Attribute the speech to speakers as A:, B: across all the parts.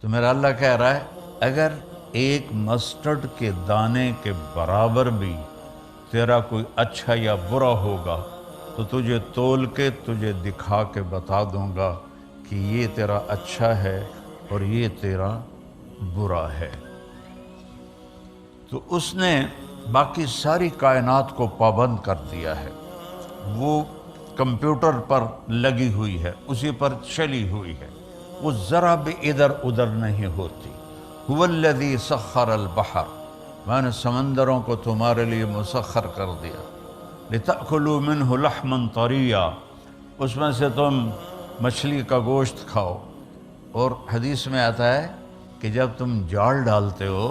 A: تو میرا اللہ کہہ رہا ہے اگر ایک مسٹرڈ کے دانے کے برابر بھی تیرا کوئی اچھا یا برا ہوگا تو تجھے تول کے تجھے دکھا کے بتا دوں گا کہ یہ تیرا اچھا ہے اور یہ تیرا برا ہے۔ تو اس نے باقی ساری کائنات کو پابند کر دیا ہے، وہ کمپیوٹر پر لگی ہوئی ہے، اسی پر چلی ہوئی ہے، وہ ذرا بھی ادھر ادھر نہیں ہوتی۔ هو الذی سخر البحر، میں نے سمندروں کو تمہارے لیے مسخر کر دیا، لتأکلوا منہ لحما طریا، اس میں سے تم مچھلی کا گوشت کھاؤ۔ اور حدیث میں آتا ہے کہ جب تم جال ڈالتے ہو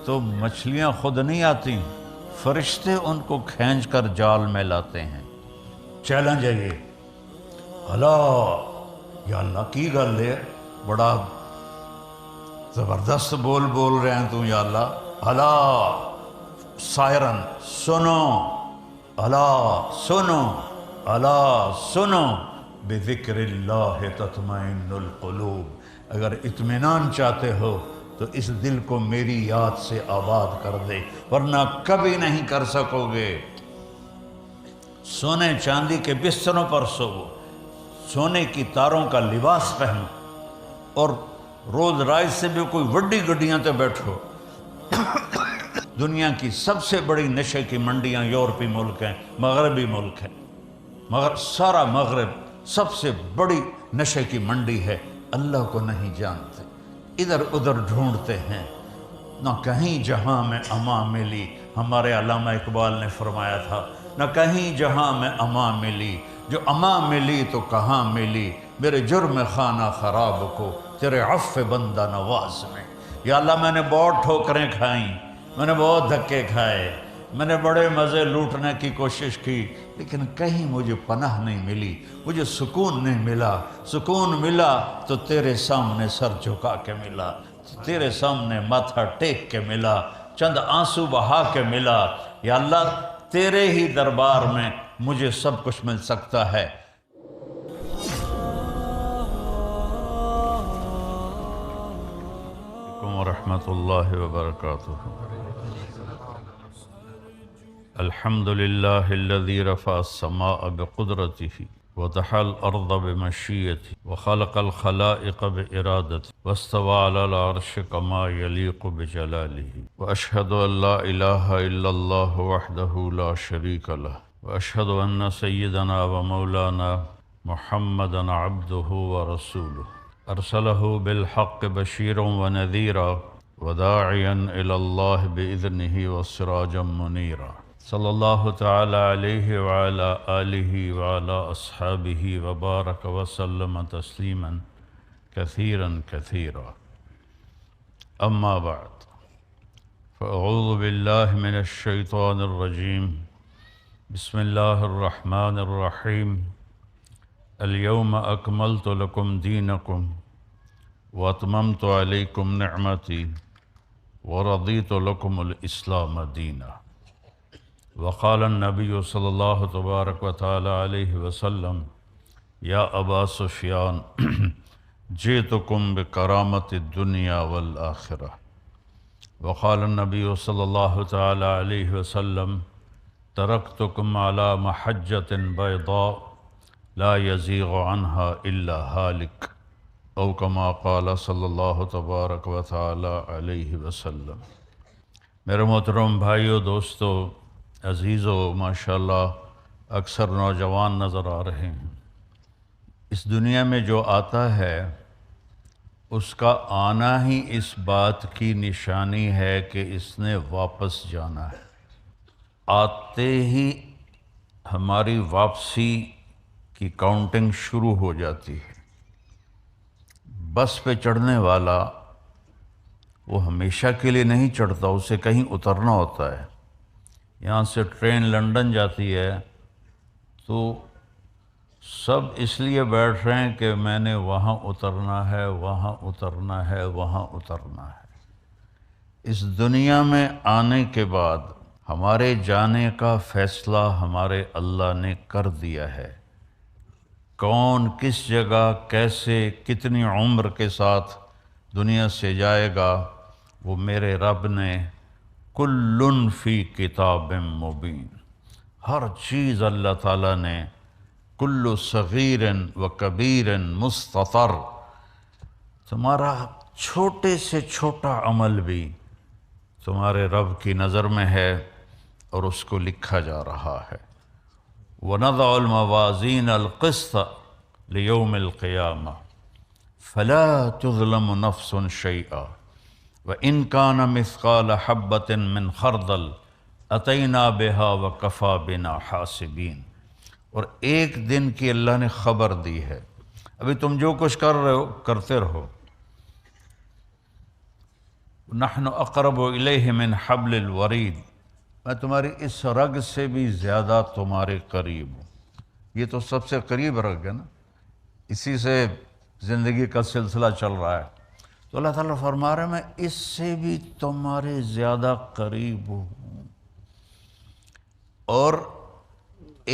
A: تو مچھلیاں خود نہیں آتی، فرشتے ان کو کھینچ کر جال میں لاتے ہیں۔ چیلنج ہے یہ، اللہ یا اللہ کی گل ہے، بڑا زبردست بول رہے ہیں تم یا اللہ۔ اللہ سائرن سنو، اللہ سنو، اللہ سنو، بذکر اللہ تطمئن القلوب، اگر اطمینان چاہتے ہو تو اس دل کو میری یاد سے آباد کر دے، ورنہ کبھی نہیں کر سکو گے۔ سونے چاندی کے بستروں پر سو، سونے کی تاروں کا لباس پہنو، اور روز رائز سے بھی کوئی وڈی گڈیاں تے بیٹھو۔ دنیا کی سب سے بڑی نشے کی منڈیاں یورپی ملک ہیں، مغربی ملک ہیں، مگر سارا مغرب سب سے بڑی نشے کی منڈی ہے۔ اللہ کو نہیں جانتے، ادھر ادھر ڈھونڈتے ہیں، نہ کہیں جہاں میں امان ملی۔ ہمارے علامہ اقبال نے فرمایا تھا، نہ کہیں جہاں میں امان ملی، جو امان ملی تو کہاں ملی، میرے جرم خانہ خراب کو تیرے عفو بندہ نواز میں۔ یا اللہ میں نے بہت ٹھوکریں کھائیں، میں نے بہت دھکے کھائے، میں نے بڑے مزے لوٹنے کی کوشش کی، لیکن کہیں مجھے پناہ نہیں ملی، مجھے سکون نہیں ملا۔ سکون ملا تو تیرے سامنے سر جھکا کے ملا، تیرے سامنے ماتھا ٹیک کے ملا، چند آنسو بہا کے ملا۔ یا اللہ تیرے ہی دربار میں مجھے سب کچھ مل سکتا ہے۔ ورحمۃ اللہ وبرکاتہ۔ الحمد للہ الذی رفع السماء بقدرته وضحى الأرض بمشيئته وخلق الخلائق بإرادته واستوى على العرش كما يليق بجلاله وأشهد أن لا إله إلا الله وحده لا شريك له وأشهد أن سيدنا ومولانا محمدا عبده ورسوله أرسله بالحق بشيرا ونذيرا وداعيا إلى الله بإذنه وسراجا منيرا صلی اللہ تعالی علیہ وعلى آلہ وعلى اصحابہ وبارک وسلم تسلیما کثیرا کثیرا، اما بعد، فاعوذ باللہ من الشیطان الرجیم، بسم اللہ الرحمن الرحیم، اليوم اکملت لکم دینکم واتممت علیکم نعمتی ورضیت لکم الاسلام دینا۔ وقال النبی صلی اللہ تبارک و تعالی علیہ وسلم، یا ابا سفیان جئتکم بکرامت الدنیا والآخرہ۔ وقال النبی صلی اللہ تعالی علیہ وسلم، ترکتکم علی محجۃ بیضاء لا یزیغ عنہا الا ہالک، او کما قال صلی اللہ تبارک و تعالی علیہ وسلم۔ میرے محترم بھائیو، دوستو، عزیزو، ماشاءاللہ اکثر نوجوان نظر آ رہے ہیں۔ اس دنیا میں جو آتا ہے اس کا آنا ہی اس بات کی نشانی ہے کہ اس نے واپس جانا ہے۔ آتے ہی ہماری واپسی کی کاؤنٹنگ شروع ہو جاتی ہے۔ بس پہ چڑھنے والا وہ ہمیشہ کے لیے نہیں چڑھتا، اسے کہیں اترنا ہوتا ہے۔ یہاں سے ٹرین لنڈن جاتی ہے تو سب اس لیے بیٹھ رہے ہیں کہ میں نے وہاں اترنا ہے، وہاں اترنا ہے، وہاں اترنا ہے۔ اس دنیا میں آنے کے بعد ہمارے جانے کا فیصلہ ہمارے اللہ نے کر دیا ہے۔ کون کس جگہ کیسے کتنی عمر کے ساتھ دنیا سے جائے گا، وہ میرے رب نے کلن فی کتاب مبین، ہر چیز اللہ تعالیٰ نے کل صغیر و کبیر مستطر، تمہارا چھوٹے سے چھوٹا عمل بھی تمہارے رب کی نظر میں ہے اور اس کو لکھا جا رہا ہے۔ وَنَضَعُ الْمَوَازِينَ الْقِسْطَ لِيَوْمِ الْقِيَامَةِ فَلَا تُظْلَمُ نَفْسٌ شَيْئًا وَإِنْ كَانَ مِثْقَالَ حَبَّةٍ مِّنْ خَرْدَلٍ أَتَيْنَا بِهَا وَكَفَى بِنَا حَاسِبِينَ۔ اور ایک دن کی اللہ نے خبر دی ہے، ابھی تم جو کچھ کر رہے ہو کرتے رہو، نحن اقرب الیہ من حبل الورید، میں تمہاری اس رگ سے بھی زیادہ تمہارے قریب ہوں۔ یہ تو سب سے قریب رگ ہے نا، اسی سے زندگی کا سلسلہ چل رہا ہے، تو اللہ تعالیٰ فرما رہا ہے میں اس سے بھی تمہارے زیادہ قریب ہوں، اور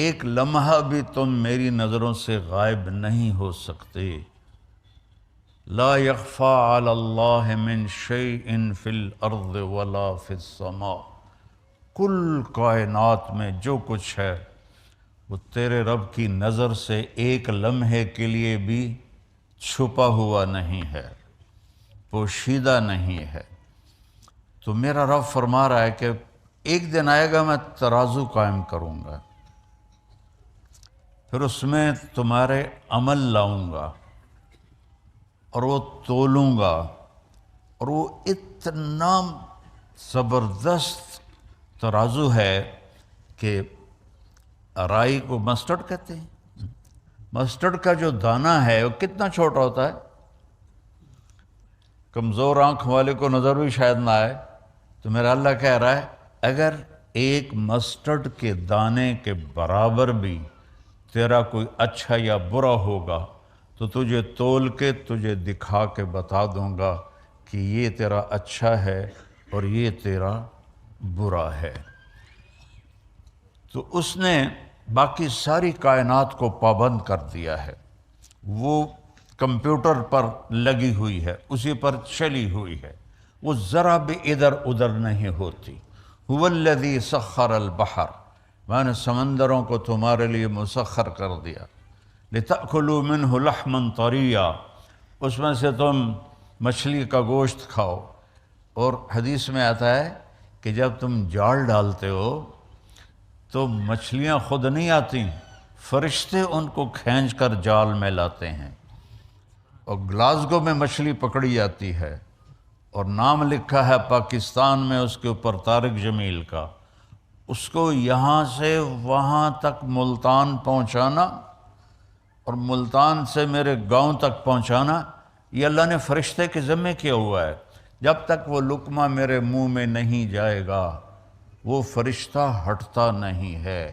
A: ایک لمحہ بھی تم میری نظروں سے غائب نہیں ہو سکتے۔ لا يخفى على اللہ من شیء فی الارض ولا فی السماء، کل کائنات میں جو کچھ ہے وہ تیرے رب کی نظر سے ایک لمحے کے لیے بھی چھپا ہوا نہیں ہے، پوشیدہ نہیں ہے۔ تو میرا رب فرما رہا ہے کہ ایک دن آئے گا میں ترازو قائم کروں گا، پھر اس میں تمہارے عمل لاؤں گا اور وہ تولوں گا، اور وہ اتنا زبردست ترازو ہے کہ رائی کو مسٹرڈ کہتے ہیں، مسٹرڈ کا جو دانہ ہے وہ کتنا چھوٹا ہوتا ہے، کمزور آنکھ والے کو نظر بھی شاید نہ آئے، تو میرا اللہ کہہ رہا ہے اگر ایک مسٹرڈ کے دانے کے برابر بھی تیرا کوئی اچھا یا برا ہوگا تو تجھے تول کے تجھے دکھا کے بتا دوں گا کہ یہ تیرا اچھا ہے اور یہ تیرا برا ہے۔ تو اس نے باقی ساری کائنات کو پابند کر دیا ہے، وہ کمپیوٹر پر لگی ہوئی ہے، اسی پر چلی ہوئی ہے، وہ ذرا بھی ادھر ادھر نہیں ہوتی۔ هو الذی سخر البحر، میں نے سمندروں کو تمہارے لیے مسخر کر دیا، لتأکلوا منہ لحما طریا، اس میں سے تم مچھلی کا گوشت کھاؤ۔ اور حدیث میں آتا ہے کہ جب تم جال ڈالتے ہو تو مچھلیاں خود نہیں آتی، فرشتے ان کو کھینچ کر جال میں لاتے ہیں، اور گلاسگو میں مچھلی پکڑی جاتی ہے اور نام لکھا ہے پاکستان میں اس کے اوپر طارق جمیل کا، اس کو یہاں سے وہاں تک ملتان پہنچانا اور ملتان سے میرے گاؤں تک پہنچانا، یہ اللہ نے فرشتے کے ذمے کیا ہوا ہے۔ جب تک وہ لقمہ میرے منہ میں نہیں جائے گا وہ فرشتہ ہٹتا نہیں ہے،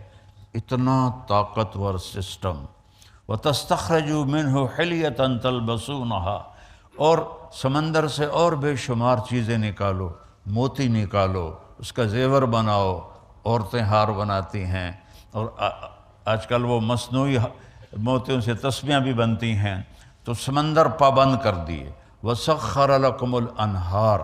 A: اتنا طاقتور سسٹم۔ وَتَسْتَخْرَجُوا مِنْهُ حِلْيَةً تَلْبَسُونَهَا، اور سمندر سے اور بے شمار چیزیں نکالو، موتی نکالو، اس کا زیور بناؤ، عورتیں ہار بناتی ہیں، اور آج کل وہ مصنوعی موتیوں سے تسبیحاں بھی بنتی ہیں، تو سمندر پابند کر دیے۔ وَسَخَّرَ لَكُمُ الْأَنْهَارَ،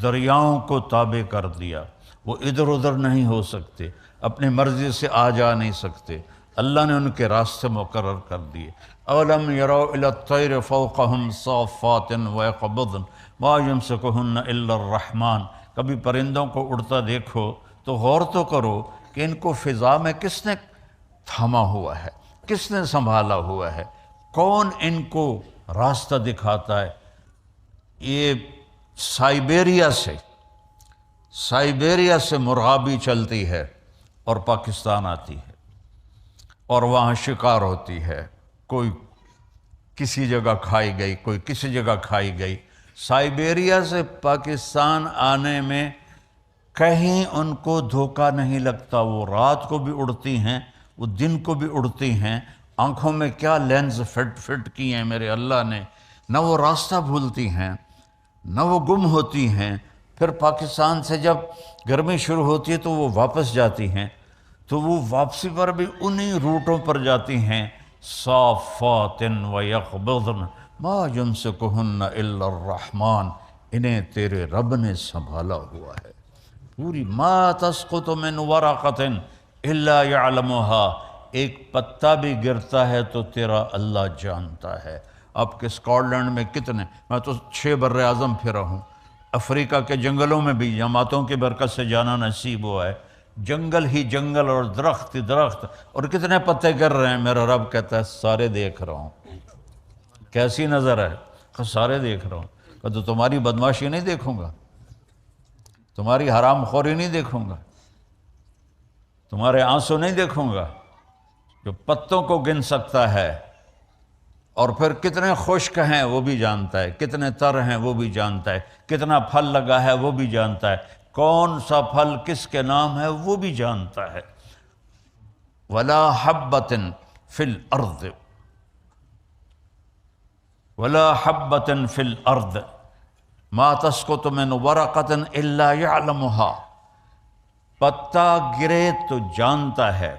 A: دریاؤں کو تابع کر دیا، وہ ادھر ادھر نہیں ہو سکتے، اپنی مرضی سے آ جا نہیں سکتے، اللہ نے ان کے راستے مقرر کر دیے۔ اولم یروا الی الطیر فوقہم صافات ویقبضن ما یمسکہن الا الرحمن، کبھی پرندوں کو اڑتا دیکھو تو غور تو کرو کہ ان کو فضا میں کس نے تھاما ہوا ہے، کس نے سنبھالا ہوا ہے، کون ان کو راستہ دکھاتا ہے۔ یہ سائبیریا سے مرغابی چلتی ہے اور پاکستان آتی ہے اور وہاں شکار ہوتی ہے، کوئی کسی جگہ کھائی گئی، کوئی کسی جگہ کھائی گئی۔ سائبیریا سے پاکستان آنے میں کہیں ان کو دھوکہ نہیں لگتا، وہ رات کو بھی اڑتی ہیں، وہ دن کو بھی اڑتی ہیں، آنکھوں میں کیا لینز فٹ کی ہیں میرے اللہ نے، نہ وہ راستہ بھولتی ہیں نہ وہ گم ہوتی ہیں۔ پھر پاکستان سے جب گرمی شروع ہوتی ہے تو وہ واپس جاتی ہیں، تو وہ واپسی پر بھی انہی روٹوں پر جاتی ہیں۔ صافات ویقبضن ما یمسکہن الا الرحمن، انہیں تیرے رب نے سنبھالا ہوا ہے پوری۔ ما تسقط من ورقۃ الا یعلمها، ایک پتا بھی گرتا ہے تو تیرا اللہ جانتا ہے۔ آپ کے اسکاٹ لینڈ میں کتنے، میں تو 6 بر اعظم پھرا ہوں، افریقہ کے جنگلوں میں بھی جماعتوں کی برکت سے جانا نصیب ہوا ہے، جنگل ہی جنگل اور درخت ہی درخت، اور کتنے پتے گر رہے ہیں، میرا رب کہتا ہے سارے دیکھ رہا ہوں۔ کیسی نظر ہے؟ کہ سارے دیکھ رہا ہوں۔ کہ تو تمہاری بدماشی نہیں دیکھوں گا، تمہاری حرام خوری نہیں دیکھوں گا، تمہارے آنسو نہیں دیکھوں گا؟ جو پتوں کو گن سکتا ہے اور پھر کتنے خشک ہیں وہ بھی جانتا ہے، کتنے تر ہیں وہ بھی جانتا ہے، کتنا پھل لگا ہے وہ بھی جانتا ہے، کون سا پھل کس کے نام ہے وہ بھی جانتا ہے۔ وَلَا حَبَّةٍ فِي الْأَرْضِ وَلَا حَبَّةٍ فِي الْأَرْضِ مَا تَسْقُطُ مِنْ وَرَقَةٍ إِلَّا يَعْلَمُهَا، پتا گرے تو جانتا ہے۔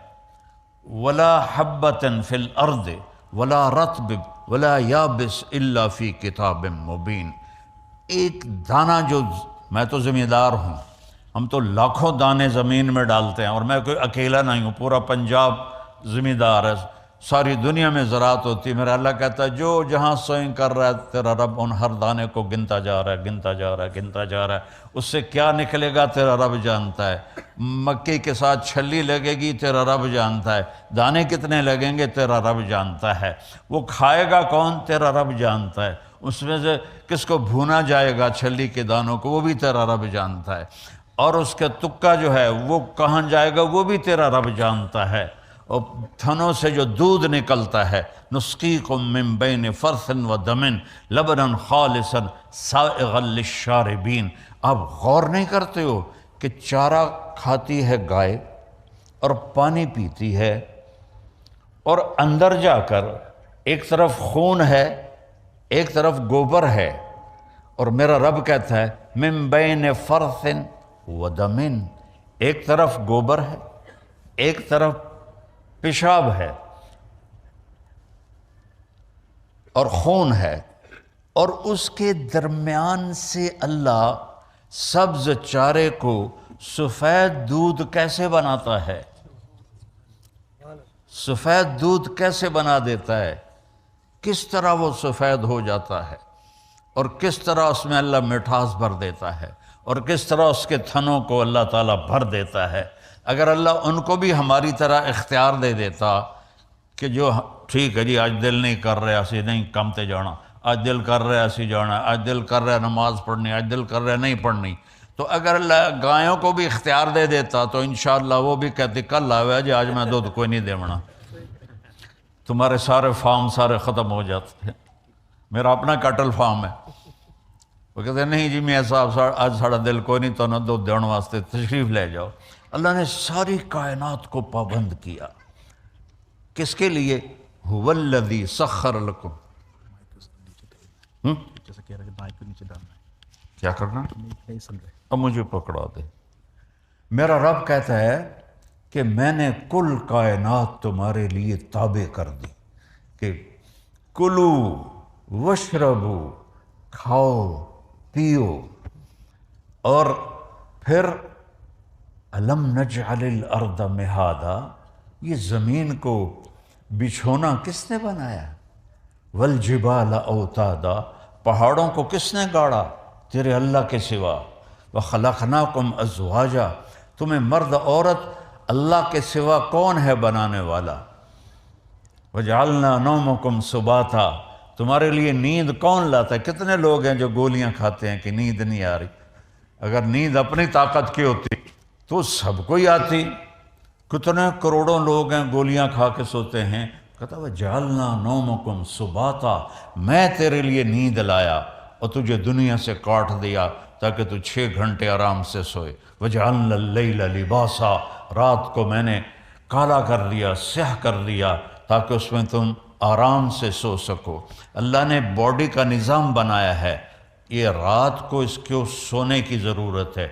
A: وَلَا حَبَّةٍ فِي الْأَرْضِ وَلَا رَطْبٍ وَلَا يَابِسٍ إِلَّا فِي كِتَابٍ مُبِينٍ، ایک دانہ جو، میں تو ذمہ دار ہوں، ہم تو لاکھوں دانے زمین میں ڈالتے ہیں، اور میں کوئی اکیلا نہیں ہوں، پورا پنجاب ذمہ دار ہے، ساری دنیا میں زراعت ہوتی ہے۔ میرا اللہ کہتا ہے جو جہاں سوئنگ کر رہا ہے تیرا رب ان ہر دانے کو گنتا جا رہا ہے، گنتا جا رہا ہے، گنتا جا رہا ہے۔ اس سے کیا نکلے گا تیرا رب جانتا ہے، مکئی کے ساتھ چھلی لگے گی تیرا رب جانتا ہے، دانے کتنے لگیں گے تیرا رب جانتا ہے، وہ کھائے گا کون تیرا رب جانتا ہے، اس میں سے کس کو بھونا جائے گا چھلی کے دانوں کو وہ بھی تیرا رب جانتا ہے، اور اس کا تکہ جو ہے وہ کہاں جائے گا وہ بھی تیرا رب جانتا ہے۔ اور تھنوں سے جو دودھ نکلتا ہے، نسقیکم من بین فرث و دم لبنا خالصا سائغا للشاربین، آپ غور نہیں کرتے ہو کہ چارہ کھاتی ہے گائے اور پانی پیتی ہے، اور اندر جا کر ایک طرف خون ہے ایک طرف گوبر ہے، اور میرا رب کہتا ہے من بین فرث و دم، ایک طرف گوبر ہے ایک طرف پیشاب ہے اور خون ہے، اور اس کے درمیان سے اللہ سبز چارے کو سفید دودھ کیسے بناتا ہے، سفید دودھ کیسے بنا دیتا ہے، کس طرح وہ سفید ہو جاتا ہے، اور کس طرح اس میں اللہ مٹھاس بھر دیتا ہے، اور کس طرح اس کے تھنوں کو اللہ تعالیٰ بھر دیتا ہے۔ اگر اللہ ان کو بھی ہماری طرح اختیار دے دیتا کہ جو ٹھیک ہے جی آج دل نہیں کر رہا اسی نہیں کام تے جانا، آج دل کر رہا اسی جانا، آج دل کر رہا نماز پڑھنی، آج دل کر رہا نہیں پڑھنی، تو اگر اللہ گایوں کو بھی اختیار دے دیتا تو انشاءاللہ وہ بھی کہتی کل آوے جی آج میں دودھ کوئی نہیں دیونا، تمہارے سارے فارم سارے ختم ہو جاتے ہیں۔ میرا اپنا کیٹل فارم ہے، وہ کہتے ہیں نہیں جی میں صاحب آج ساڑا دل کوئی نہیں تو نہ دودھ دینے واسطے تشریف لے جاؤ۔ اللہ نے ساری کائنات کو پابند کیا، کس کے لیے؟ هو الذی سخر لکم، کیا کرنا؟ اب مجھے پکڑا دے۔ میرا رب کہتا ہے کہ میں نے کل کائنات تمہارے لیے تابع کر دی، کہ کلو وشربو، کھاؤ پیو، اور پھر الم نجعل الارض مہادا، یہ زمین کو بچھونا کس نے بنایا؟ والجبال اوتادا، پہاڑوں کو کس نے گاڑا؟ تیرے اللہ کے سوا۔ وخلقناکم ازواجا، تمہیں مرد عورت اللہ کے سوا کون ہے بنانے والا؟ وجعلنا نومکم سباتا، تمہارے لیے نیند کون لاتا ہے؟ کتنے لوگ ہیں جو گولیاں کھاتے ہیں کہ نیند نہیں آ رہی، اگر نیند اپنی طاقت کی ہوتی تو سب کو ہی آتی، کتنے کروڑوں لوگ ہیں گولیاں کھا کے سوتے ہیں۔ کہتا وجعلنا نومکم سباتا، میں تیرے لیے نیند لایا اور تجھے دنیا سے کاٹ دیا تاکہ تو 6 گھنٹے آرام سے سوئے۔ وجعلنا اللیل لباسا، رات کو میں نے کالا کر دیا، سیاہ کر دیا تاکہ اس میں تم آرام سے سو سکو۔ اللہ نے باڈی کا نظام بنایا ہے، یہ رات کو اس کو سونے کی ضرورت ہے،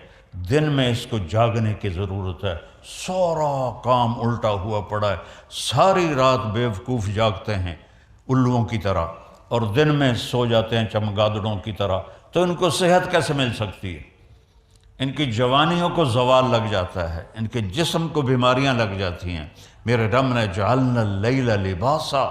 A: دن میں اس کو جاگنے کی ضرورت ہے۔ سارا کام الٹا ہوا پڑا ہے، ساری رات بیوقوف جاگتے ہیں الوؤں کی طرح، اور دن میں سو جاتے ہیں چمگادڑوں کی طرح، تو ان کو صحت کیسے مل سکتی ہے؟ ان کی جوانیوں کو زوال لگ جاتا ہے، ان کے جسم کو بیماریاں لگ جاتی ہیں۔ میرے رب نے جعلنا اللیل لباسا،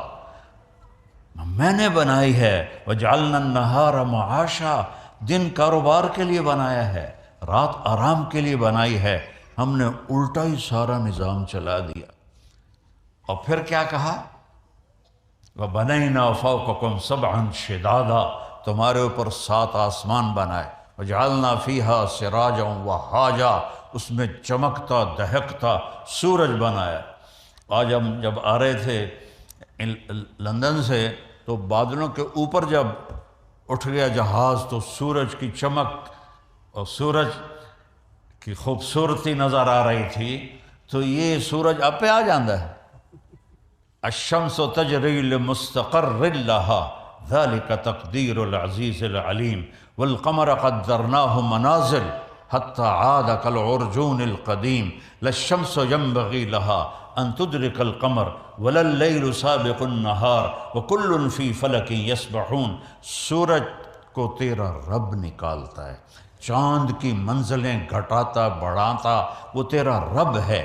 A: میں نے بنائی ہے، وجعلنا النہار معاشا، دن کاروبار کے لیے بنایا ہے، رات آرام کے لیے بنائی ہے۔ ہم نے الٹا ہی سارا نظام چلا دیا۔ اور پھر کیا کہا؟ وَبَنَيْنَا فَوْقَكُمْ سَبْعًا شِدَادًا، تمہارے اوپر 7 آسمان بنائے، وَجَعَلْنَا فِيهَا سِرَاجًا وَهَّاجًا، اس میں چمکتا دہکتا سورج بنایا۔ آج ہم جب آ رہے تھے لندن سے تو بادلوں کے اوپر جب اٹھ گیا جہاز تو سورج کی چمک اور سورج کی خوبصورتی نظر آ رہی تھی، تو یہ سورج آپ پہ آ جاندہ ہے۔ الشمس تجری لمستقر لها ذلك تقدیر العزیز العلیم والقمر قدرناه منازل حتى عاد كالعرجون القدیم لا الشمس ينبغي لها ان تدرك القمر ولا الليل سابق النهار وكل في فلك يسبحون، سورج کو تیرا رب نکالتا ہے، چاند کی منزلیں گھٹاتا بڑھاتا وہ تیرا رب ہے،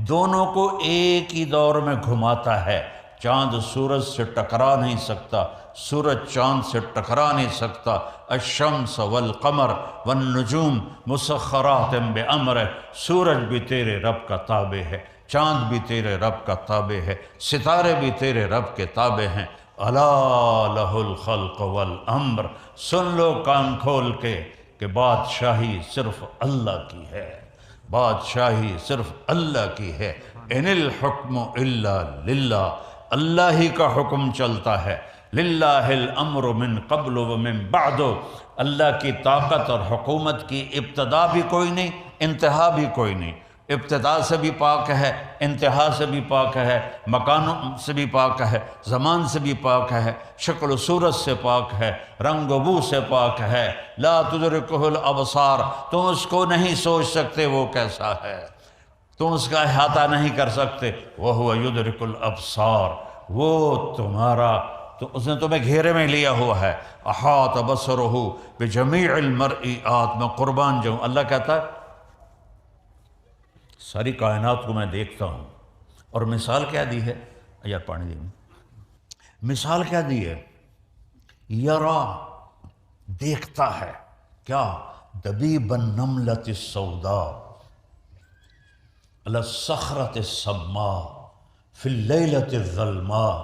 A: دونوں کو ایک ہی دور میں گھماتا ہے۔ چاند سورج سے ٹکرا نہیں سکتا، سورج چاند سے ٹکرا نہیں سکتا۔ الشمس والقمر والنجوم مسخرات بامرہ، سورج بھی تیرے رب کا تابع ہے، چاند بھی تیرے رب کا تابع ہے، ستارے بھی تیرے رب کے تابع ہیں۔ الا لہ الخلق والامر، سن لو کان کھول کے کہ بادشاہی صرف اللہ کی ہے، بادشاہی صرف اللہ کی ہے۔ ان الحکم الا للہ، اللہ ہی کا حکم چلتا ہے۔ للہ الامر من قبل ومن بعد، اللہ کی طاقت اور حکومت کی ابتدا بھی کوئی نہیں، انتہا بھی کوئی نہیں۔ ابتدا سے بھی پاک ہے، انتہا سے بھی پاک ہے، مکانوں سے بھی پاک ہے، زمان سے بھی پاک ہے، شکل و صورت سے پاک ہے، رنگ و بو سے پاک ہے۔ لا تدرکہ الابصار، تم اس کو نہیں سوچ سکتے وہ کیسا ہے، تم اس کا احاطہ نہیں کر سکتے۔ وہو یدرک الابصار، وہ تمہارا، تو اس نے تمہیں گھیرے میں لیا ہوا ہے۔ احاط بصرہ بجمیع المرئیات، میں قربان جاؤں، اللہ کہتا ہے ساری کائنات کو میں دیکھتا ہوں۔ اور مثال کیا دی ہے؟ یار پانی دی، مثال کیا دی ہے؟ یرا، دیکھتا ہے کیا؟ دبیب النملۃ السوداء علی الصخرۃ السماء فی اللیلۃ الظلماء۔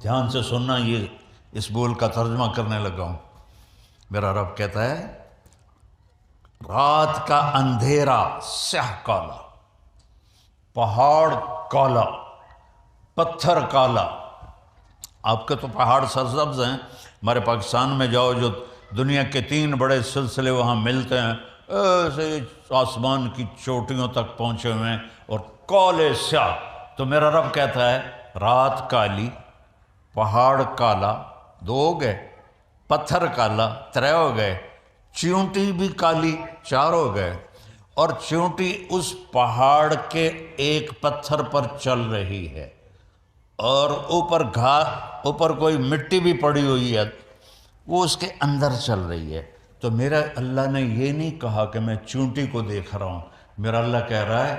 A: دھیان سے سننا، یہ اس بول کا ترجمہ کرنے لگا ہوں۔ میرا رب کہتا ہے رات کا اندھیرا سیاہ کالا، پہاڑ کالا، پتھر کالا۔ آپ کے تو پہاڑ سرسبز ہیں، ہمارے پاکستان میں جاؤ جو دنیا کے 3 بڑے سلسلے وہاں ملتے ہیں، ایسے آسمان کی چوٹیوں تک پہنچے ہوئے ہیں اور کالے سیاہ۔ تو میرا رب کہتا ہے رات کالی، پہاڑ کالا، 2 ہو گئے، پتھر کالا 3 ہو گئے، چیونٹی بھی کالی 4 ہو گئے، اور چیونٹی اس پہاڑ کے ایک پتھر پر چل رہی ہے، اور اوپر کوئی مٹی بھی پڑی ہوئی ہے، وہ اس کے اندر چل رہی ہے۔ تو میرا اللہ نے یہ نہیں کہا کہ میں چیونٹی کو دیکھ رہا ہوں، میرا اللہ کہہ رہا ہے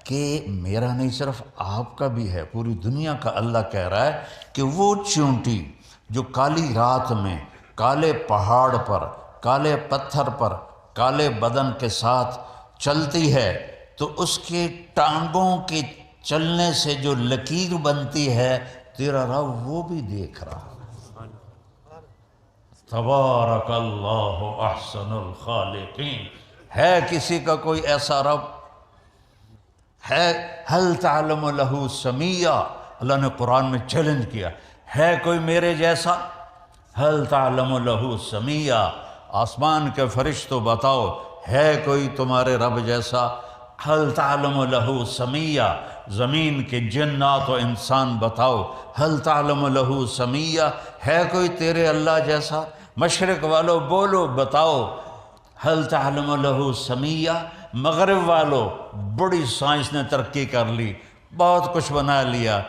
A: کہ میرا نہیں صرف آپ کا بھی ہے، پوری دنیا کا اللہ کہہ رہا ہے کہ وہ چیونٹی جو کالی رات میں کالے پہاڑ پر، کالے پتھر پر، کالے بدن کے ساتھ چلتی ہے، تو اس کے ٹانگوں کے چلنے سے جو لکیر بنتی ہے تیرا رب وہ بھی دیکھ رہا۔ تبارک اللہ احسن الخالقین، ہے کسی کا کوئی ایسا رب؟ ہے؟ هل تعلم له سمیہ، اللہ نے قرآن میں چیلنج کیا، ہے کوئی میرے جیسا؟ هل تعلم له سمیہ، آسمان کے فرشتوں بتاؤ ہے کوئی تمہارے رب جیسا؟ هل تعلم له سمیہ، زمین کے جنات و انسان بتاؤ هل تعلم له سمیہ، ہے کوئی تیرے اللہ جیسا؟ مشرق والو بولو بتاؤ هل تعلم له سمیہ۔ مغرب والو، بڑی سائنس نے ترقی کر لی، بہت کچھ بنا لیا،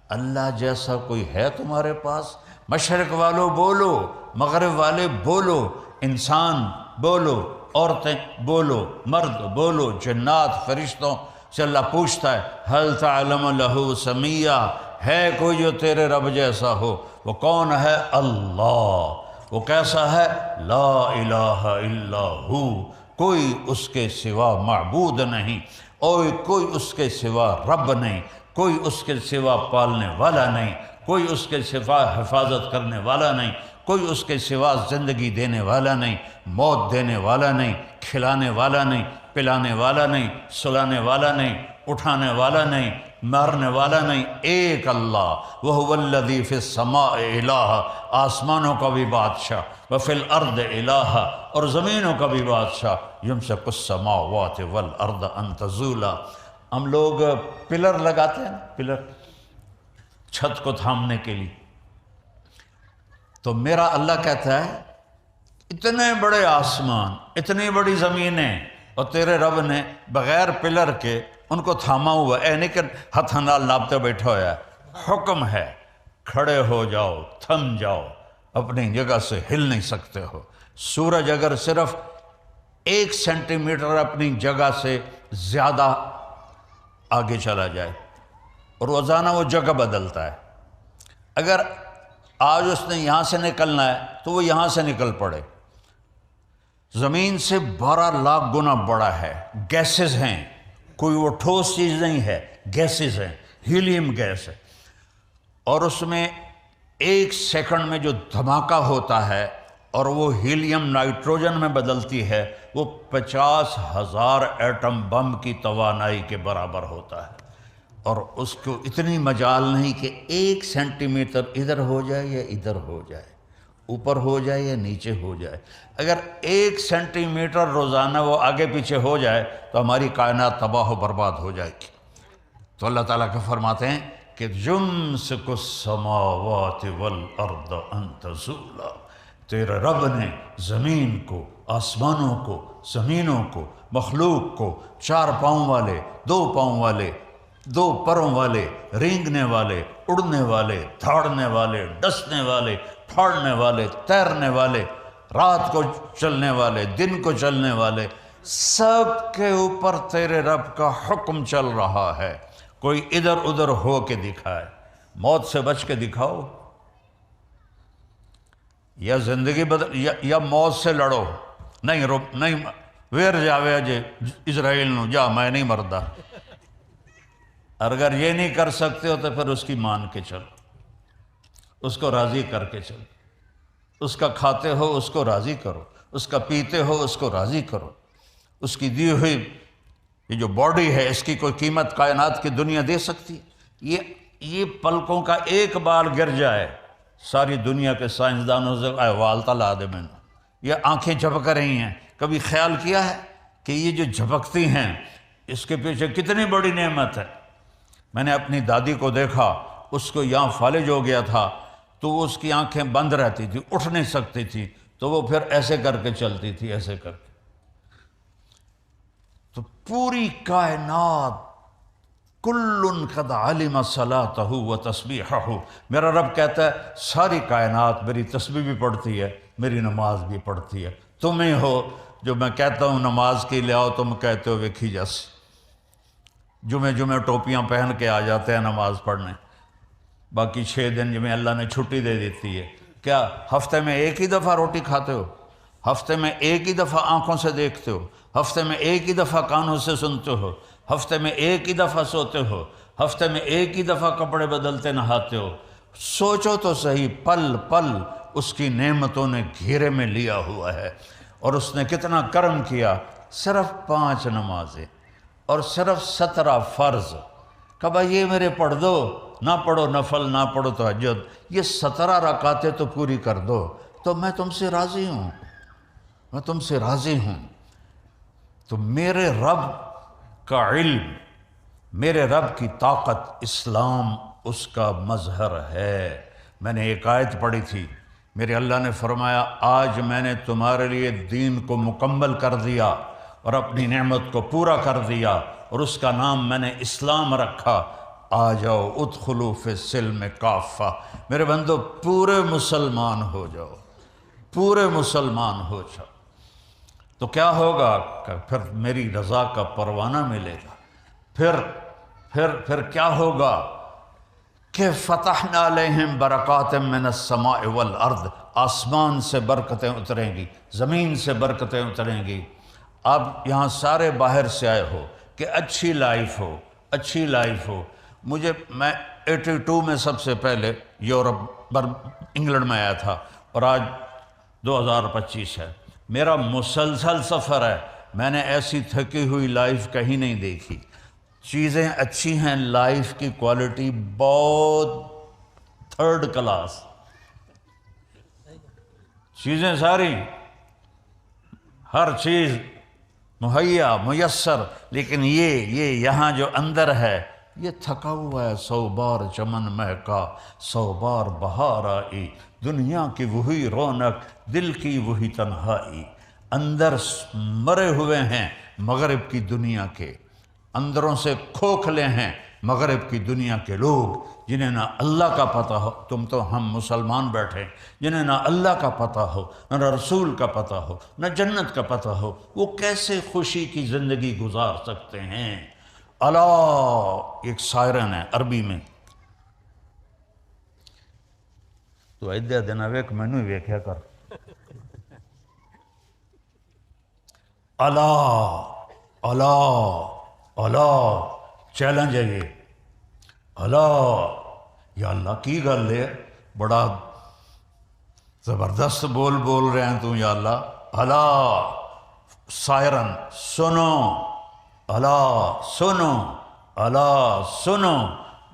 A: اللہ جیسا کوئی ہے تمہارے پاس؟ مشرق والو بولو، مغرب والے بولو، انسان بولو، عورتیں بولو، مرد بولو، جنات فرشتوں سے اللہ پوچھتا ہے هل تعلم له سمیہ، ہے کوئی جو تیرے رب جیسا ہو؟ وہ کون ہے؟ اللہ۔ وہ کیسا ہے؟ لا الہ الا ہو، کوئی اس کے سوا معبود نہیں، اور کوئی اس کے سوا رب نہیں، کوئی اس کے سوا پالنے والا نہیں، کوئی اس کے سوا حفاظت کرنے والا نہیں، کوئی اس کے سوا زندگی دینے والا نہیں، موت دینے والا نہیں، کھلانے والا نہیں، پلانے والا نہیں، سلانے والا نہیں، اٹھانے والا نہیں، مارنے والا نہیں، ایک اللہ۔ وَهُوَ الَّذِي فِي السَّمَاءِ الٰہ، آسمانوں کا بھی بادشاہ، وَفِي الْأَرْضِ الٰہ، اور زمینوں کا بھی بادشاہ، يُمْسِكُ السَّمَاوَاتِ وَالْأَرْضَ أَن تَزُولَا۔ ہم لوگ پلر لگاتے ہیں، پلر چھت کو تھامنے کے لیے، تو میرا اللہ کہتا ہے اتنے بڑے آسمان، اتنی بڑی زمینیں، اور تیرے رب نے بغیر پلر کے ان کو تھاما ہوا ہے، نہیں کہ ہتھ نال ناپتے بیٹھا ہوا ہے، حکم ہے کھڑے ہو جاؤ، تھم جاؤ، اپنی جگہ سے ہل نہیں سکتے ہو۔ سورج اگر صرف 1 سینٹی میٹر اپنی جگہ سے زیادہ آگے چلا جائے، اور روزانہ وہ جگہ بدلتا ہے، اگر آج اس نے یہاں سے نکلنا ہے تو وہ یہاں سے نکل پڑے۔ زمین سے 12 لاکھ گنا بڑا ہے، گیسز ہیں، کوئی وہ ٹھوس چیز نہیں ہے، گیسز ہیں، ہیلیم گیس ہے، اور اس میں 1 سیکنڈ میں جو دھماکہ ہوتا ہے اور وہ ہیلیم نائٹروجن میں بدلتی ہے، وہ 50,000 ایٹم بم کی توانائی کے برابر ہوتا ہے، اور اس کو اتنی مجال نہیں کہ 1 سینٹی میٹر ادھر ہو جائے یا ادھر ہو جائے، اوپر ہو جائے یا نیچے ہو جائے۔ اگر 1 سینٹی میٹر روزانہ وہ آگے پیچھے ہو جائے تو ہماری کائنات تباہ و برباد ہو جائے گی۔ تو اللہ تعالیٰ کا فرماتے ہیں کہ یمسک السماوات والارض ان تزولا، تیرے رب نے زمین کو، آسمانوں کو، زمینوں کو، مخلوق کو، 4 پاؤں والے، 2 پاؤں والے، 2 پروں والے، رینگنے والے، اڑنے والے، دھاڑنے والے، ڈسنے والے، پھاڑنے والے، تیرنے والے، رات کو چلنے والے، دن کو چلنے والے، سب کے اوپر تیرے رب کا حکم چل رہا ہے۔ کوئی ادھر ادھر ہو کے دکھائے، موت سے بچ کے دکھاؤ، یا زندگی بدل یا موت سے لڑو۔ نہیں ویر جاوے جے اسرائیل نو جا، میں نہیں مردا۔ اگر یہ نہیں کر سکتے ہو تو پھر اس کی مان کے چلو، اس کو راضی کر کے چلو، اس کا کھاتے ہو اس کو راضی کرو، اس کا پیتے ہو اس کو راضی کرو۔ اس کی دی ہوئی یہ جو باڈی ہے، اس کی کوئی قیمت کائنات کی دنیا دے سکتی؟ یہ پلکوں کا ایک بال گر جائے، ساری دنیا کے سائنسدانوں سے احوال تلا دے میں نے، یہ آنکھیں جھپک رہی ہیں۔ کبھی خیال کیا ہے کہ یہ جو جھپکتی ہیں اس کے پیچھے کتنی بڑی نعمت ہے؟ میں نے اپنی دادی کو دیکھا، اس کو یہاں فالج ہو گیا تھا تو اس کی آنکھیں بند رہتی تھی، اٹھ نہیں سکتی تھی، تو وہ پھر ایسے کر کے چلتی تھی، ایسے کر کے۔ تو پوری کائنات کل قد علم صلاتہ و تسبیحہ، میرا رب کہتا ہے ساری کائنات میری تسبیح بھی پڑھتی ہے، میری نماز بھی پڑھتی ہے۔ تمہیں ہو جو میں کہتا ہوں نماز کے لیے آؤ، تم کہتے ہو ویکھی جیسے، جمعے ٹوپیاں پہن کے آ جاتے ہیں نماز پڑھنے، باقی 6 دن جمعے اللہ نے چھٹی دے دیتی ہے۔ کیا ہفتے میں ایک ہی دفعہ روٹی کھاتے ہو؟ ہفتے میں ایک ہی دفعہ آنکھوں سے دیکھتے ہو؟ ہفتے میں ایک ہی دفعہ کانوں سے سنتے ہو؟ ہفتے میں ایک ہی دفعہ سوتے ہو؟ ہفتے میں ایک ہی دفعہ کپڑے بدلتے نہاتے ہو؟ سوچو تو صحیح، پل پل اس کی نعمتوں نے گھیرے میں لیا ہوا ہے، اور اس نے کتنا کرم کیا۔ صرف 5 نمازیں اور صرف 17 فرض، کبھا یہ میرے پڑھ دو، نہ پڑھو نفل، نہ پڑھو تہجد، یہ 17 رکعتیں تو پوری کر دو، تو میں تم سے راضی ہوں، میں تم سے راضی ہوں۔ تو میرے رب کا علم، میرے رب کی طاقت، اسلام اس کا مظہر ہے۔ میں نے ایک آیت پڑھی تھی، میرے اللہ نے فرمایا آج میں نے تمہارے لیے دین کو مکمل کر دیا اور اپنی نعمت کو پورا کر دیا، اور اس کا نام میں نے اسلام رکھا۔ آ جاؤ، ادخلوا فی السلم کافہ، میرے بندو پورے مسلمان ہو جاؤ، پورے مسلمان ہو جاؤ، تو کیا ہوگا کہ پھر میری رضا کا پروانہ ملے گا، پھر کیا ہوگا کہ فتحنا علیہم برکات من السماء والارض، آسمان سے برکتیں اتریں گی، زمین سے برکتیں اتریں گی۔ آپ یہاں سارے باہر سے آئے ہو کہ اچھی لائف ہو، اچھی لائف ہو۔ میں 82 میں سب سے پہلے یورپ انگلینڈ میں آیا تھا، اور آج 2025 ہے۔ میرا مسلسل سفر ہے، میں نے ایسی تھکی ہوئی لائف کہیں نہیں دیکھی۔ چیزیں اچھی ہیں، لائف کی کوالٹی بہت 3rd کلاس، چیزیں ساری، ہر چیز مہیا میسر، لیکن یہ یہاں جو اندر ہے یہ تھکا ہوا ہے۔ 100 بار چمن مہکا، 100 بار بہار آئی، دنیا کی وہی رونق، دل کی وہی تنہائی۔ اندر مرے ہوئے ہیں مغرب کی دنیا کے، اندروں سے کھوکھلے ہیں مغرب کی دنیا کے لوگ، جنہیں نہ اللہ کا پتہ ہو، تم تو ہم مسلمان بیٹھے، جنہیں نہ اللہ کا پتہ ہو، نہ رسول کا پتہ ہو، نہ جنت کا پتہ ہو، وہ کیسے خوشی کی زندگی گزار سکتے ہیں؟ اللہ ایک سائرن ہے عربی میں، تو ایدہ دن ویک مینو ہی ویکھیا کر، اللہ اللہ اللہ، چیلنج ہے یہ، اللہ، یا اللہ کی گل ہے، بڑا زبردست بول رہے ہیں تم، یا اللہ، اللہ سائرن، سنو اللہ، سنو اللہ، سنو،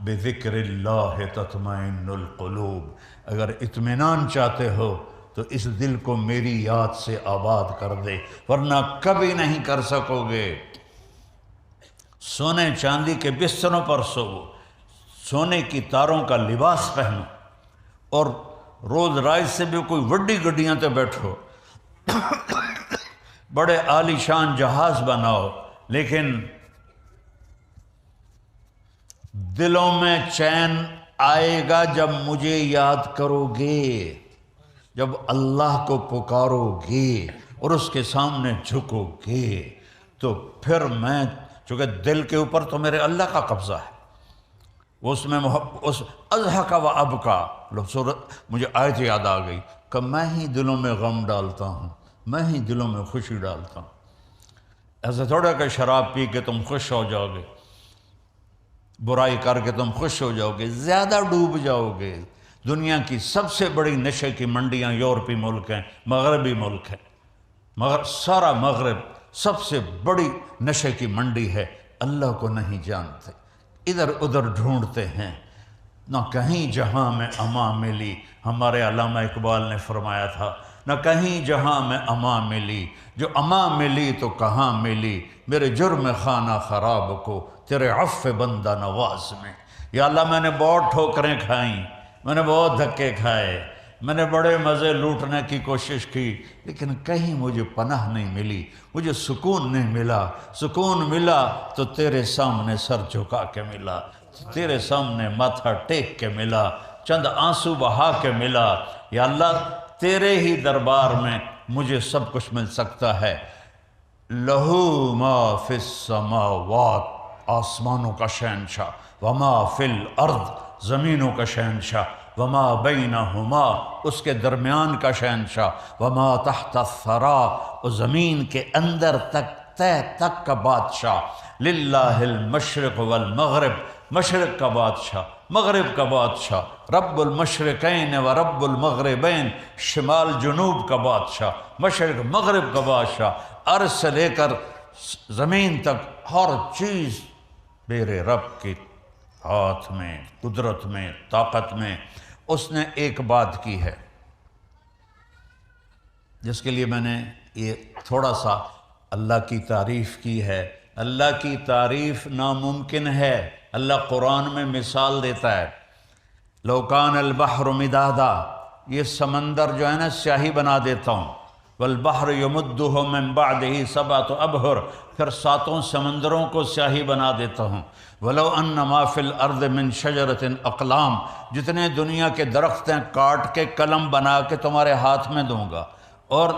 A: بذکر اللہ تطمئن القلوب، اگر اطمینان چاہتے ہو تو اس دل کو میری یاد سے آباد کر دے، ورنہ کبھی نہیں کر سکو گے۔ سونے چاندی کے بستروں پر سو، سونے کی تاروں کا لباس پہنو، اور روز رائز سے بھی کوئی وڈی گڈیاں تے بیٹھو، بڑے عالی شان جہاز بناؤ، لیکن دلوں میں چین آئے گا جب مجھے یاد کرو گے، جب اللہ کو پکارو گے اور اس کے سامنے جھکو گے، تو پھر میں، چونکہ دل کے اوپر تو میرے اللہ کا قبضہ ہے، اس میں اس اضحک و ابکا، مجھے آیت یاد آ گئی کہ میں ہی دلوں میں غم ڈالتا ہوں، میں ہی دلوں میں خوشی ڈالتا ہوں۔ ایسا تھوڑا کہ شراب پی کے تم خوش ہو جاؤ گے، برائی کر کے تم خوش ہو جاؤ گے، زیادہ ڈوب جاؤ گے۔ دنیا کی سب سے بڑی نشے کی منڈیاں یورپی ملک ہیں، مغربی ملک ہیں، مگر سارا مغرب سب سے بڑی نشے کی منڈی ہے، اللہ کو نہیں جانتے، ادھر ادھر ڈھونڈتے ہیں، نہ کہیں جہاں میں امان ملی، ہمارے علامہ اقبال نے فرمایا تھا، نہ کہیں جہاں میں امان ملی، جو امان ملی تو کہاں ملی، میرے جرم خانہ خراب کو تیرے عفو بندہ نواز میں۔ یا اللہ میں نے بہت ٹھوکریں کھائیں، میں نے بہت دھکے کھائے، میں نے بڑے مزے لوٹنے کی کوشش کی، لیکن کہیں مجھے پناہ نہیں ملی، مجھے سکون نہیں ملا۔ سکون ملا تو تیرے سامنے سر جھکا کے ملا، تیرے سامنے ماتھا ٹیک کے ملا، چند آنسو بہا کے ملا۔ یا اللہ تیرے ہی دربار میں مجھے سب کچھ مل سکتا ہے۔ لہو ما فی السماوات، آسمانوں کا شہنشاہ، وما فی الارض، زمینوں کا شہنشاہ، وما بینہما، اس کے درمیان کا شہنشاہ، وما تحت الثری، اور زمین کے اندر تک تہ تک کا بادشاہ، للہ المشرق والمغرب، مشرق کا بادشاہ، مغرب کا بادشاہ، رب المشرقین و رب المغربین، شمال جنوب کا بادشاہ، مشرق مغرب کا بادشاہ، عرش سے لے کر زمین تک ہر چیز میرے رب کے ہاتھ میں، قدرت میں، طاقت میں۔ اس نے ایک بات کی ہے جس کے لیے میں نے یہ تھوڑا سا اللہ کی تعریف کی ہے۔ اللہ کی تعریف ناممکن ہے۔ اللہ قرآن میں مثال دیتا ہے، لو کان البحر مدادا، یہ سمندر جو ہے نا سیاہی بنا دیتا ہوں، والبحر یمدہ من بعدہ سبعۃ ابحر، پھر 7 سمندروں کو سیاہی بنا دیتا ہوں۔ ولو ان ما فی الارض من شجرۃ اقلام، جتنے دنیا کے درخت ہیں کاٹ کے قلم بنا کے تمہارے ہاتھ میں دوں گا، اور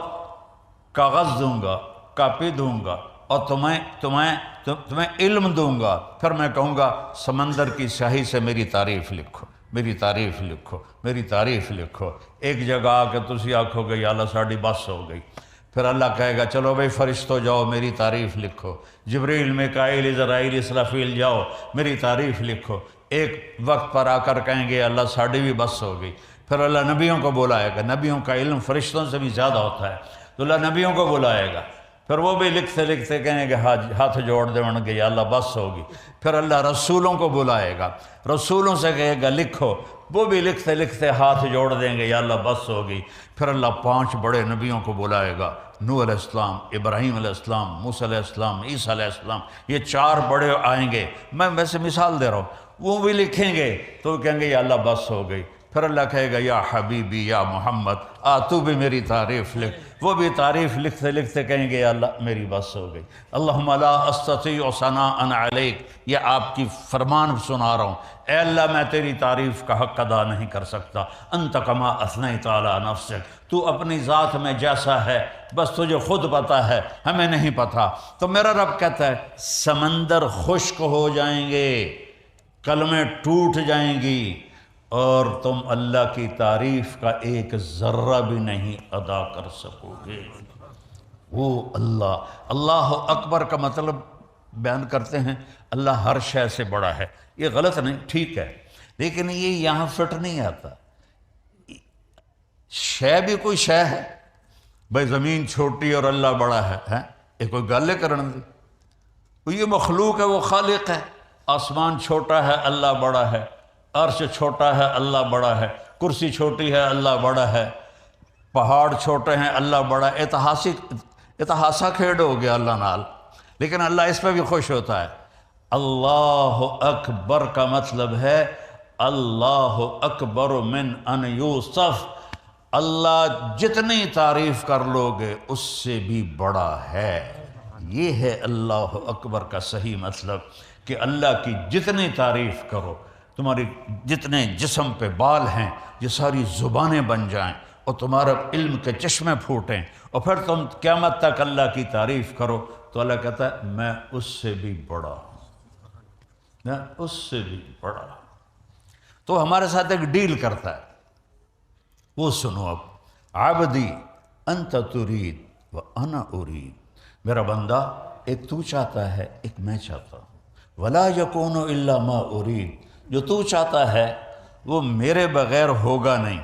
A: کاغذ دوں گا، کاپی دوں گا، اور تمہیں علم دوں گا، پھر میں کہوں گا سمندر کی سیاہی سے میری تعریف لکھو، میری تعریف لکھو، میری تعریف لکھو۔ ایک جگہ آ کے تسی آکھو گے یا اللہ ساڑی بس ہو گئی، پھر اللہ کہے گا چلو بھئی فرشتوں جاؤ میری تعریف لکھو، جبریل میکائیل اسرافیل اسرافیل جاؤ میری تعریف لکھو۔ ایک وقت پر آ کر کہیں گے اللہ ساڑی بھی بس ہو گئی، پھر اللہ نبیوں کو بلائے گا، نبیوں کا علم فرشتوں سے بھی زیادہ ہوتا ہے، تو اللہ نبیوں کو بلائے گا، پھر وہ بھی لکھتے لکھتے کہیں گے ہاتھ جوڑ دے گے یا اللہ بس ہوگی۔ پھر اللہ رسولوں کو بلائے گا، رسولوں سے کہے گا لکھو، وہ بھی لکھتے لکھتے ہاتھ جوڑ دیں گے یا اللہ بس ہوگی۔ پھر اللہ 5 بڑے نبیوں کو بلائے گا، نوح علیہ السلام، ابراہیم علیہ السلام، موسیٰ علیہ السلام، عیسیٰ علیہ السلام، یہ 4 بڑے آئیں گے، میں ویسے مثال دے رہا ہوں، وہ بھی لکھیں گے تو وہ کہیں گے یا اللہ بس ہو گئی۔ پھر اللہ کہے گا یا حبیبی یا محمد تو بھی میری تعریف لکھ، وہ بھی تعریف لکھتے لکھتے کہیں گے یا اللہ میری بس ہو گئی۔ اللہم لا استطیع ثناء علیک، یہ آپ کی فرمان سنا رہا ہوں، اے اللہ میں تیری تعریف کا حق ادا نہیں کر سکتا، انت کما اثنیت علی نفسک، تو اپنی ذات میں جیسا ہے بس تجھے خود پتہ ہے، ہمیں نہیں پتہ۔ تو میرا رب کہتا ہے سمندر خشک ہو جائیں گے، کلمیں ٹوٹ جائیں گی، اور تم اللہ کی تعریف کا ایک ذرہ بھی نہیں ادا کر سکو گے۔ وہ اللہ اکبر کا مطلب بیان کرتے ہیں اللہ ہر شے سے بڑا ہے، یہ غلط نہیں، ٹھیک ہے، لیکن یہ یہاں فٹ نہیں آتا۔ شے بھی کوئی شے ہے، بھائی زمین چھوٹی اور اللہ بڑا ہے، یہ کوئی گل کرن دی، یہ مخلوق ہے وہ خالق ہے، آسمان چھوٹا ہے اللہ بڑا ہے، عرش چھوٹا ہے اللہ بڑا ہے، کرسی چھوٹی ہے اللہ بڑا ہے، پہاڑ چھوٹے ہیں اللہ بڑا ہے، اتہاسا کھیڑ ہو گیا اللہ نال، لیکن اللہ اس پہ بھی خوش ہوتا ہے۔ اللہ اکبر کا مطلب ہے اللہ اکبر من ان یوصف، اللہ جتنی تعریف کر لو گے اس سے بھی بڑا ہے۔ یہ ہے اللہ اکبر کا صحیح مطلب کہ اللہ کی جتنی تعریف کرو، تمہاری جتنے جسم پہ بال ہیں یہ ساری زبانیں بن جائیں اور تمہارا علم کے چشمے پھوٹیں، اور پھر تم قیامت تک اللہ کی تعریف کرو تو اللہ کہتا ہے میں اس سے بھی بڑا ہوں، میں اس سے بھی بڑا ہوں۔ تو ہمارے ساتھ ایک ڈیل کرتا ہے، وہ سنو اب، عبدی انت ترید و انا ارید، میرا بندہ ایک تو چاہتا ہے ایک میں چاہتا ہوں، ولا یکون الا ما ارید، جو تو چاہتا ہے وہ میرے بغیر ہوگا نہیں،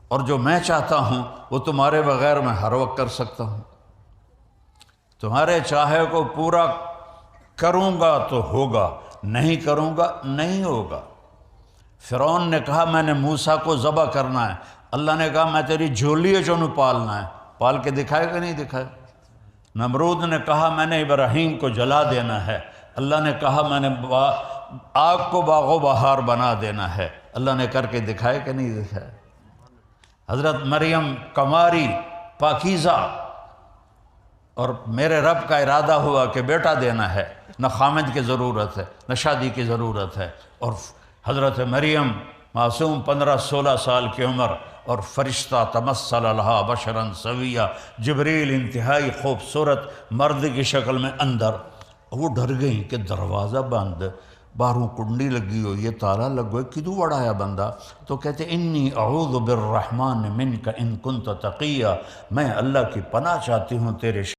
A: اور جو میں چاہتا ہوں وہ تمہارے بغیر میں ہر وقت کر سکتا ہوں۔ تمہارے چاہے کو پورا کروں گا تو ہوگا، نہیں کروں گا نہیں ہوگا۔ فرعون نے کہا میں نے موسیٰ کو ذبح کرنا ہے، اللہ نے کہا میں تیری جھولی چونوں پالنا ہے، پال کے دکھائے کہ نہیں دکھائے۔ نمرود نے کہا میں نے ابراہیم کو جلا دینا ہے، اللہ نے کہا میں نے آگ کو باغ و بہار بنا دینا ہے، اللہ نے کر کے دکھائے کہ نہیں دکھائے۔ حضرت مریم کماری پاکیزہ، اور میرے رب کا ارادہ ہوا کہ بیٹا دینا ہے، نہ خامد کی ضرورت ہے نہ شادی کی ضرورت ہے، اور حضرت مریم معصوم 15-16 سال کی عمر، اور فرشتہ تمثل لہا بشرا سویا، جبریل انتہائی خوبصورت مرد کی شکل میں اندر، وہ ڈر گئیں کہ دروازہ بند، باہروں کنڈی لگی ہوئی ہے، تالا لگ گئے، کدوں وڑایا بندہ؟ تو کہتے انی اعوذ بالرحمن منک ان کنت تقیہ، میں اللہ کی پناہ چاہتی ہوں تیرے